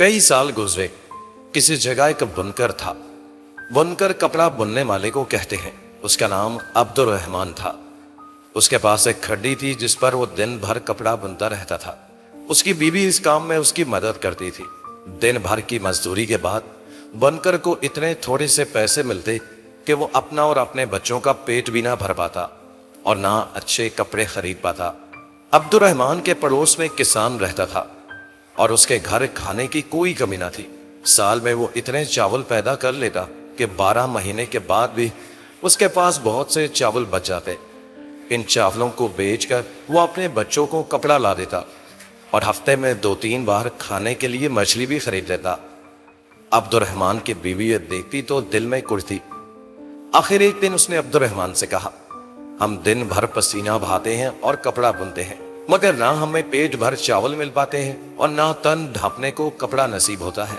कई साल गुजरे। किसी जगह एक बुनकर था। बुनकर कपड़ा बुनने वाले को कहते हैं। उसका नाम अब्दुल रहमान था। उसके पास एक खड्डी थी जिस पर वो दिन भर कपड़ा बुनता रहता था। उसकी बीवी इस काम में उसकी मदद करती थी। दिन भर की मजदूरी के बाद बुनकर को इतने थोड़े से पैसे मिलते कि वो अपना और अपने बच्चों का पेट भी ना भर पाता और ना अच्छे कपड़े खरीद पाता। अब्दुल रहमान के पड़ोस में एक किसान रहता था और उसके घर खाने की कोई कमी ना थी। साल में वो इतने चावल पैदा कर लेता कि 12 महीने के बाद भी उसके पास बहुत से चावल बच जाते। इन चावलों को बेचकर वो अपने बच्चों को कपड़ा ला देता और हफ्ते में 2-3 बार खाने के लिए मछली भी खरीद लेता। अब्दुल रहमान की बीवी ये देखती तो दिल में कुढ़ती। आखिर एक दिन उसने अब्दुल रहमान से कहा, हम दिन भर पसीना बहाते हैं और कपड़ा बुनते हैं, मगर ना हमें पेट भर चावल मिल पाते हैं और ना तन ढांपने को कपड़ा नसीब होता है।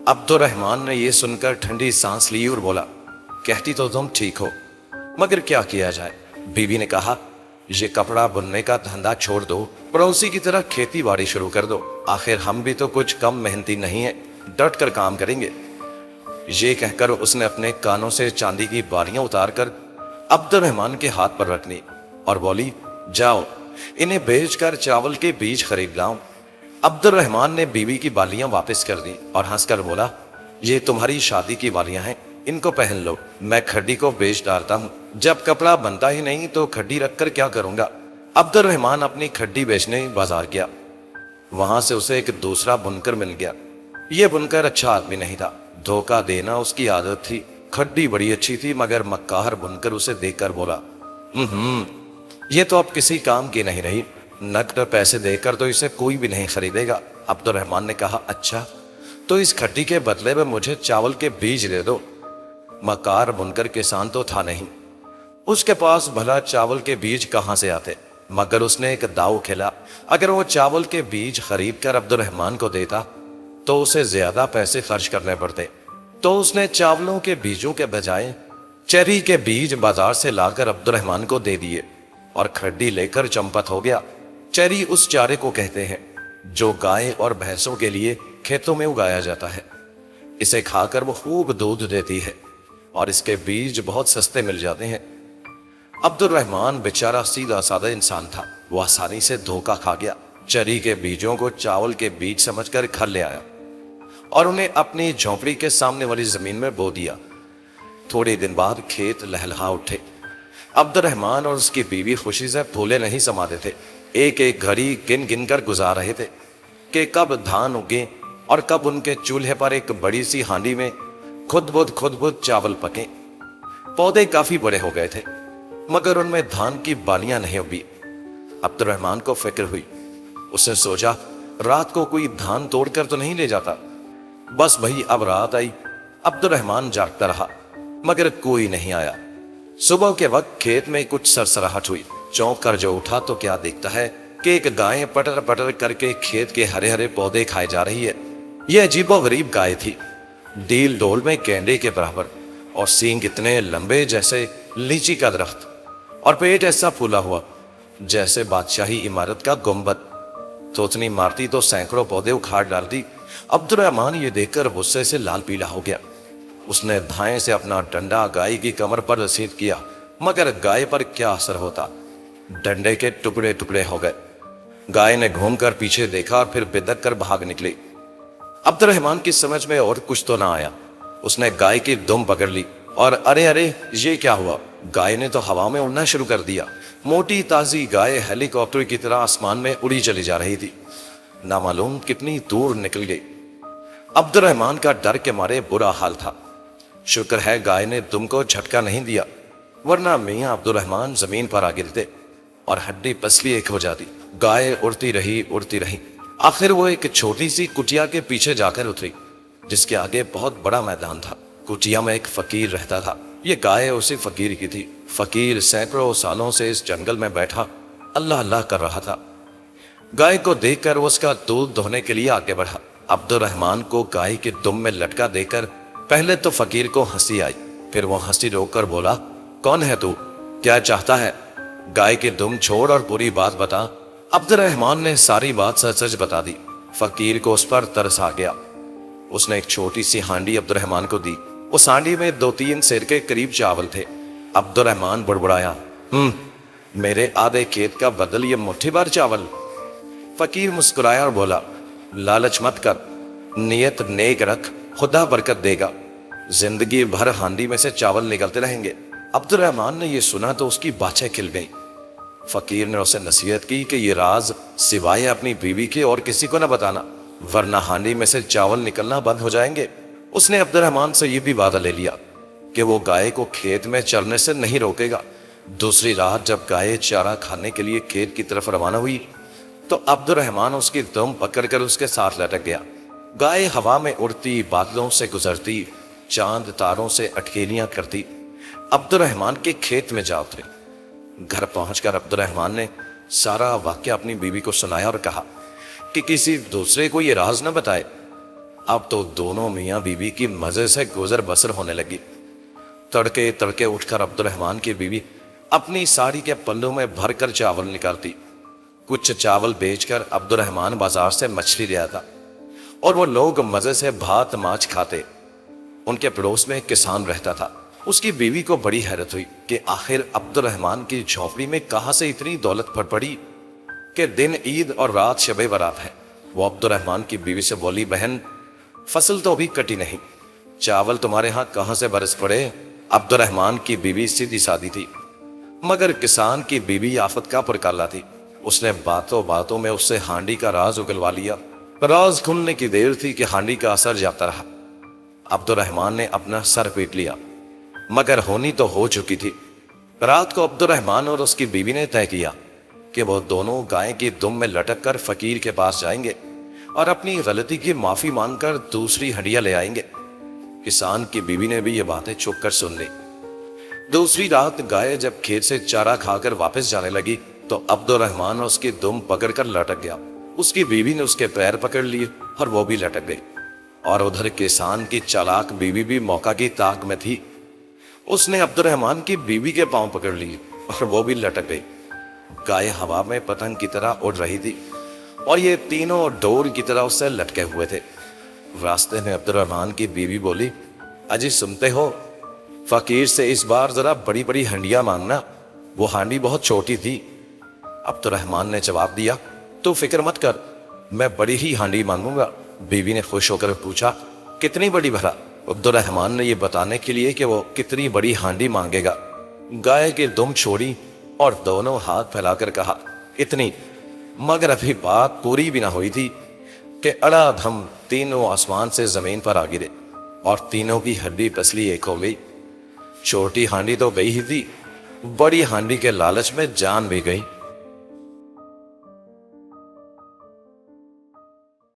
अब्दुल रहमान ने यह सुनकर ठंडी सांस ली और बोला, कहती तो तुम ठीक हो, मगर क्या किया जाए। बीवी ने कहा, ये कपड़ा बुनने का धंधा छोड़ दो, पड़ोसी की तरह खेती बाड़ी शुरू कर दो। आखिर हम भी तो कुछ कम मेहनती नहीं है, डट कर काम करेंगे। ये कहकर उसने अपने कानों से चांदी की बालियां उतारकर अब्दुल रहमान के हाथ पर रख ली और बोली, जाओ इन्हें बेचकर चावल के बीज खरीद लाओ। अब्दुल रहमान ने बीवी की बालियां वापस कर दी और हंसकर बोला, ये तुम्हारी शादी की बालियां हैं, इनको पहन लो, मैं खड्डी को बेच डालता हूँ। जब कपड़ा बनता ही नहीं तो खड्डी रखकर क्या करूंगा। अब्दुल रहमान अपनी खड्डी बेचने बाजार गया। वहां से उसे एक दूसरा बुनकर मिल गया। यह बुनकर अच्छा आदमी नहीं था, धोखा देना उसकी आदत थी। खड्डी बड़ी अच्छी थी मगर मक्कार बुनकर उसे देखकर बोला, ये तो अब किसी काम की नहीं रही, नकद पैसे देकर तो इसे कोई भी नहीं खरीदेगा। अब्दुल रहमान ने कहा, अच्छा तो इस खड्डी के बदले में मुझे चावल के बीज दे दो। मक्कार बुनकर किसान तो था नहीं, उसके पास भला चावल के बीज कहां से आते, मगर उसने एक दाव खेला। अगर वो चावल के बीज खरीद कर अब्दुल रहमान को देता तो उसे ज्यादा पैसे खर्च करने पड़ते। तो उसने चावलों के बीजों के बजाय चेरी के बीज बाजार से लाकर अब्दुल रहमान को दे दिए और खड्डी लेकर चंपत हो गया। चेरी उस चारे को कहते हैं जो गाय और भैंसों के लिए खेतों में उगाया जाता है। इसे खाकर वो खूब दूध देती है और इसके बीज बहुत सस्ते मिल जाते हैं। अब्दुल रहमान बेचारा सीधा साधा इंसान था, वो आसानी से धोखा खा गया। चेरी के बीजों को चावल के बीज समझकर घर ले आया और उन्हें अपनी झोंपड़ी के सामने वाली जमीन में बो दिया। थोड़े दिन बाद खेत लहलहा उठे। अब्दुल रहमान और उसकी बीवी खुशी से फूले नहीं समाते थे। एक एक घड़ी गिन गिन कर गुजार रहे थे कि कब धान उगे और कब उनके चूल्हे पर एक बड़ी सी हांडी में खुद बुद चावल पके। पौधे काफी बड़े हो गए थे मगर उनमें धान की बालियां नहीं उगी। अब्दुल रहमान को फिक्र हुई। उसने सोचा, रात को कोई धान तोड़कर तो नहीं ले जाता। बस वही अब रात आई। अब्दुल रहमान जागता रहा मगर कोई नहीं आया। सुबह के वक्त खेत में कुछ सरसराहट हुई। चौंक कर जो उठा तो क्या देखता है कि एक गाय पटर पटर करके खेत के हरे हरे पौधे खाए जा रही है। यह अजीबो गरीब गाय थी, डील डोल में गेंडे के बराबर और सींग इतने लंबे जैसे लीची का दरख्त और पेट ऐसा फूला हुआ जैसे बादशाही इमारत का गुंबद। थोथनी मारती तो सैकड़ों पौधे उखाड़ डालती। अब्दुल रहमान ये देखकर गुस्से से लाल पीला हो गया। उसने धाए से अपना डंडा गाय की कमर पर रसीद किया मगर गाय पर क्या असर होता। डंडे के टुकड़े टुकड़े हो गए। गाय ने घूमकर पीछे देखा और फिर बिदक कर भाग निकली। अब्दुल रहमान की समझ में और कुछ तो ना आया। उसने गाय की दुम पकड़ ली और अरे अरे ये क्या हुआ। गाय ने तो हवा में उड़ना शुरू कर दिया। मोटी ताजी गाय हेलीकॉप्टर की तरह आसमान में उड़ी चली जा रही थी, ना मालूम कितनी दूर निकल गई। अब्दुल रहमान का डर के मारे बुरा हाल था। शुक्र है गाय ने दुम को झटका नहीं दिया, वरना मियां अब्दुल रहमान जमीन पर आ गिरते और हड्डी पसली एक हो जाती। गाय उड़ती रही। आखिर वो एक छोटी सी कुटिया के पीछे जाकर उतरी जिसके आगे बहुत बड़ा मैदान था। कुटिया में एक फकीर रहता था। ये गाय उसी फकीर की थी। फकीर सैकड़ों सालों से इस जंगल में बैठा अल्लाह अल्लाह कर रहा था। गाय को देखकर वो उसका दूध दोहने के लिए आगे बढ़ा। अब्दुल रहमान को गाय के दुम में लटका देकर पहले तो फकीर को हंसी आई, फिर वो हंसी रोककर बोला, कौन है तू, क्या चाहता है? गाय की दुम छोड़ और पूरी बात बता। अब्दुल रहमान ने सारी बात सच सच बता दी। फकीर को उस पर तरस आ गया। اس نے ایک چھوٹی سی ہانڈی عبد الرحمان کو دی۔ اس ہانڈی میں 2-3 سیر کے قریب چاول تھے۔ عبد الرحمان بڑبڑایا، میرے آدھے کھیت کا بدل یہ مٹھی بھر چاول؟ فقیر مسکرایا اور بولا، لالچ مت کر، نیت نیک رکھ، خدا برکت دے گا، زندگی بھر ہانڈی میں سے چاول نکلتے رہیں گے۔ عبد الرحمان نے یہ سنا تو اس کی باچھیں کھل گئیں۔ فقیر نے اسے نصیحت کی کہ یہ راز سوائے اپنی بیوی کے اور کسی کو نہ بتانا، ورنہ ہانڈی میں سے چاول نکلنا بند ہو جائیں گے۔ اس نے عبد الرحمان سے یہ بھی وعدہ لے لیا کہ وہ گائے کو کھیت میں چرنے سے نہیں روکے گا۔ دوسری رات جب گائے چارہ کھانے کے لیے کھیت کی طرف روانہ ہوئی تو عبد الرحمان اس کی دم پکڑ کر اس کے ساتھ لٹک گیا۔ گائے ہوا میں اڑتی، بادلوں سے گزرتی، چاند تاروں سے اٹکیلیاں کرتی عبد الرحمان کے کھیت میں جا اتری۔ گھر پہنچ کر عبد الرحمان نے سارا واقعہ اپنی بیوی کو سنایا اور کہا کہ کسی دوسرے کو یہ راز نہ بتائے۔ اب تو دونوں میاں بیوی کی مزے سے گزر بسر ہونے لگی۔ تڑکے تڑکے اٹھ کر عبد الرحمان کی بیوی اپنی ساڑی کے پلوں میں بھر کر چاول نکالتی۔ کچھ چاول بیچ کر عبد الرحمان بازار سے مچھلی لے آتا اور وہ لوگ مزے سے بھات ماچھ کھاتے۔ ان کے پڑوس میں ایک کسان رہتا تھا۔ اس کی بیوی کو بڑی حیرت ہوئی کہ آخر عبد الرحمان کی جھونپڑی میں کہاں سے اتنی دولت پھٹ پڑی کہ دن عید اور رات شب برات ہے۔ وہ عبد الرحمان کی بیوی سے بولی، بہن فصل تو ابھی کٹی نہیں، چاول تمہارے ہاں کہاں سے برس پڑے؟ عبد الرحمان کی بیوی سیدھی سادی تھی، مگر کسان کی بیوی آفت کا پرکالا تھی۔ اس نے باتوں باتوں میں اس سے ہانڈی کا راز اگلوا لیا۔ راز کھلنے کی دیر تھی کہ ہانڈی کا اثر جاتا رہا۔ عبد الرحمان نے اپنا سر پیٹ لیا، مگر ہونی تو ہو چکی تھی۔ رات کو عبد الرحمان اور اس کی بیوی نے طے کیا کہ وہ دونوں گائے کی دم میں لٹک کر فقیر کے پاس جائیں گے اور اپنی غلطی کی معافی مانگ کر دوسری ہڈیاں لے آئیں گے۔ کسان کی بیوی نے بھی یہ باتیں چھپ کر سن لی۔ دوسری رات گائے جب کھیت سے چارہ کھا کر واپس جانے لگی تو عبد الرحمان اس کی دم پکڑ کر لٹک گیا۔ اس کی بیوی نے اس کے پیر پکڑ لیے اور وہ بھی لٹک گئی، اور ادھر کسان کی چالاک بیوی بھی موقع کی طاق میں تھی۔ اس نے عبد الرحمان کی بیوی کے پاؤں پکڑ لیے اور وہ بھی لٹک گئی۔ گائے ہوا میں پتنگ کی طرح اڑ رہی تھی اور یہ تینوں ڈور کی طرح اس سے لٹکے ہوئے تھے۔ راستے میں عبد الرحمان کی بیوی بولی، اجی سنتے ہو، فقیر سے اس بار ذرا بڑی بڑی ہنڈیاں مانگنا، وہ ہانڈی بہت چھوٹی تھی۔ عبد الرحمان نے جواب دیا، تو فکر مت کر، میں بڑی ہی ہانڈی مانگوں گا۔ بیوی نے خوش ہو کر پوچھا، کتنی بڑی بھلا؟ عبد الرحمان نے یہ بتانے کے لیے کہ وہ کتنی بڑی ہانڈی مانگے گا گائے کی دم چھوڑی اور دونوں ہاتھ پھیلا کر کہا، اتنی۔ مگر ابھی بات پوری بھی نہ ہوئی تھی کہ اڑا دھم تینوں آسمان سے زمین پر آ گرے اور تینوں کی ہڈی پسلی ایک ہو گئی۔ چھوٹی ہانڈی تو گئی ہی تھی، بڑی ہانڈی کے لالچ میں جان بھی گئی۔